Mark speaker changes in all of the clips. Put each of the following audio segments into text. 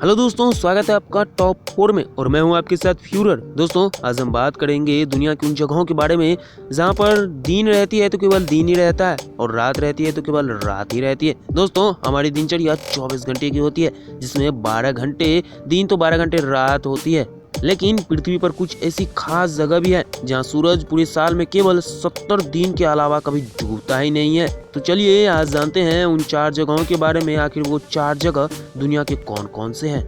Speaker 1: Hello दोस्तों, स्वागत है आपका टॉप 4 में और मैं हूं आपके साथ फ्यूरर। दोस्तों आज हम बात करेंगे दुनिया की उन जगहों के बारे में जहां पर दिन रहती है तो केवल दिन ही रहता है और रात रहती है तो केवल रात ही रहती है। दोस्तों हमारी दिनचर्या 24 घंटे की होती है, जिसमें 12 घंटे दिन तो 12 घंटे रात होती है। लेकिन पृथ्वी पर कुछ ऐसी खास जगह भी है जहां सूरज पूरे साल में केवल 70 दिन के अलावा कभी डूबता ही नहीं है। तो चलिए आज जानते हैं उन 4 जगहों के बारे में। आखिर वो 4 जगह दुनिया के कौन कौन से हैं।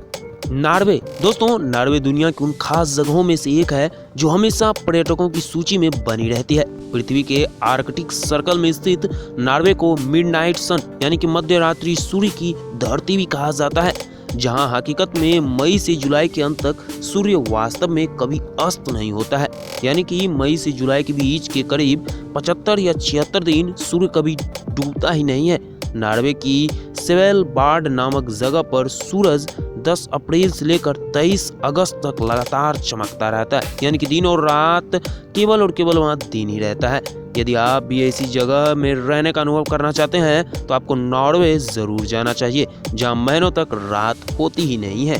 Speaker 1: नॉर्वे। दोस्तों नॉर्वे दुनिया की उन खास जगहों में से एक है जो हमेशा पर्यटकों की सूची में बनी रहती है। पृथ्वी के आर्कटिक सर्कल में स्थित नॉर्वे को मिडनाइट सन यानी कि मध्य रात्रि सूर्य की धरती भी कहा जाता है, जहां हकीकत में मई से जुलाई के अंत तक सूर्य वास्तव में कभी अस्त नहीं होता है। यानी कि मई से जुलाई के बीच के करीब 75 या 76 दिन सूर्य कभी डूबता ही नहीं है। नॉर्वे की स्वेलबार्ड नामक जगह पर सूरज 10 अप्रैल से लेकर 23 अगस्त तक लगातार चमकता रहता है, यानी कि दिन और रात केवल और केवल वहाँ दिन ही रहता है। यदि आप भी ऐसी जगह में रहने का अनुभव करना चाहते हैं तो आपको नॉर्वे जरूर जाना चाहिए, जहाँ महीनों तक रात होती ही नहीं है।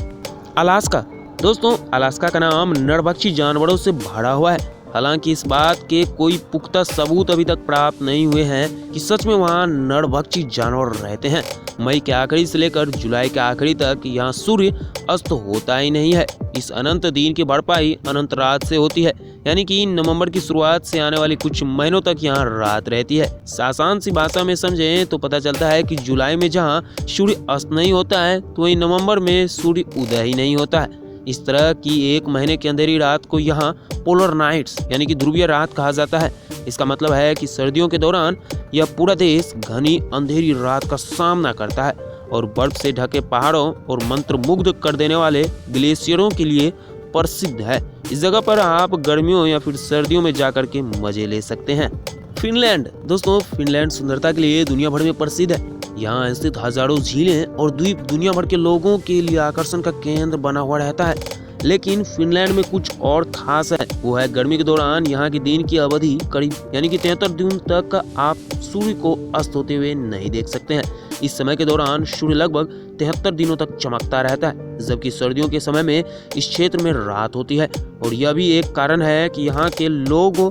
Speaker 1: अलास्का। दोस्तों अलास्का का नाम नरभक्षी जानवरों से भरा हुआ है। हालांकि इस बात के कोई पुख्ता सबूत अभी तक प्राप्त नहीं हुए हैं कि सच में वहाँ नरभक्षी जानवर रहते हैं। मई के आखिरी से लेकर जुलाई के आखिरी तक यहाँ सूर्य अस्त होता ही नहीं है। इस अनंत दिन की भरपाई अनंत रात से होती है, यानी कि नवंबर की शुरुआत से आने वाली कुछ महीनों तक यहाँ रात रहती है। आसान सी भाषा में समझें तो पता चलता है कि जुलाई में जहाँ सूर्य अस्त नहीं होता है तो वही नवंबर में सूर्य उदय ही नहीं होता है। इस तरह की एक महीने की अंधेरी रात को यहाँ पोलर नाइट्स यानी कि ध्रुवीय रात कहा जाता है। इसका मतलब है कि सर्दियों के दौरान यह पूरा देश घनी अंधेरी रात का सामना करता है और बर्फ से ढके पहाड़ों और मंत्रमुग्ध कर देने वाले ग्लेशियरों के लिए प्रसिद्ध है। इस जगह पर आप गर्मियों या फिर सर्दियों में जाकर के मजे ले सकते हैं। फिनलैंड। दोस्तों फिनलैंड सुंदरता के लिए दुनिया भर में प्रसिद्ध है। यहाँ स्थित हजारों झीलें और द्वीप दुनिया भर के लोगों के लिए आकर्षण का केंद्र बना हुआ रहता है। लेकिन फिनलैंड में कुछ और खास है, वो है गर्मी के दौरान यहाँ की दिन की अवधि करीब यानी कि 73 दिन तक आप सूर्य को अस्त होते हुए नहीं देख सकते हैं। इस समय के दौरान सूर्य लगभग 73 दिनों तक चमकता रहता है, जबकि सर्दियों के समय में इस क्षेत्र में रात होती है। और यह भी एक कारण है कि यहाँ के लोग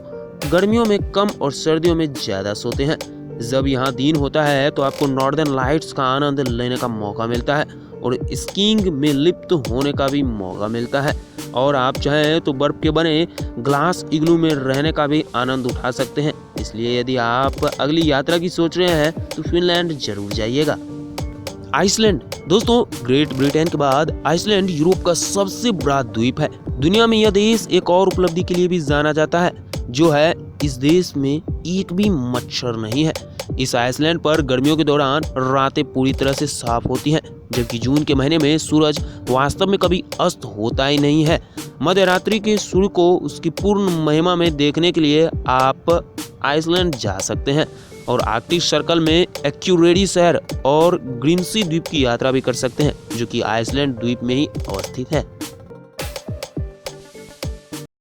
Speaker 1: गर्मियों में कम और सर्दियों में ज्यादा सोते हैं। जब यहाँ दिन होता है तो आपको नॉर्दर्न लाइट्स का आनंद लेने का मौका मिलता है और स्कीइंग में लिप्त होने का भी मौका मिलता है। और आप चाहें तो बर्फ के बने ग्लास इग्लू में रहने का भी आनंद उठा सकते हैं। इसलिए यदि आप अगली यात्रा की सोच रहे हैं तो फिनलैंड जरूर जाइएगा। आइसलैंड। दोस्तों ग्रेट ब्रिटेन के बाद आइसलैंड यूरोप का सबसे बड़ा द्वीप है। दुनिया में यह देश एक और उपलब्धि के लिए भी जाना जाता है, जो है इस देश में एक भी मच्छर नहीं है। इस आइसलैंड पर गर्मियों के दौरान रातें पूरी तरह से साफ होती हैं, जबकि जून के महीने में सूरज वास्तव में कभी अस्त होता ही नहीं है। मध्य रात्रि के सूर्य को उसकी पूर्ण महिमा में देखने के लिए आप आइसलैंड जा सकते हैं और आर्कटिक सर्कल में एक्यूरेडी शहर और ग्रिम्सी द्वीप की यात्रा भी कर सकते हैं, जो कि आइसलैंड द्वीप में ही अवस्थित है।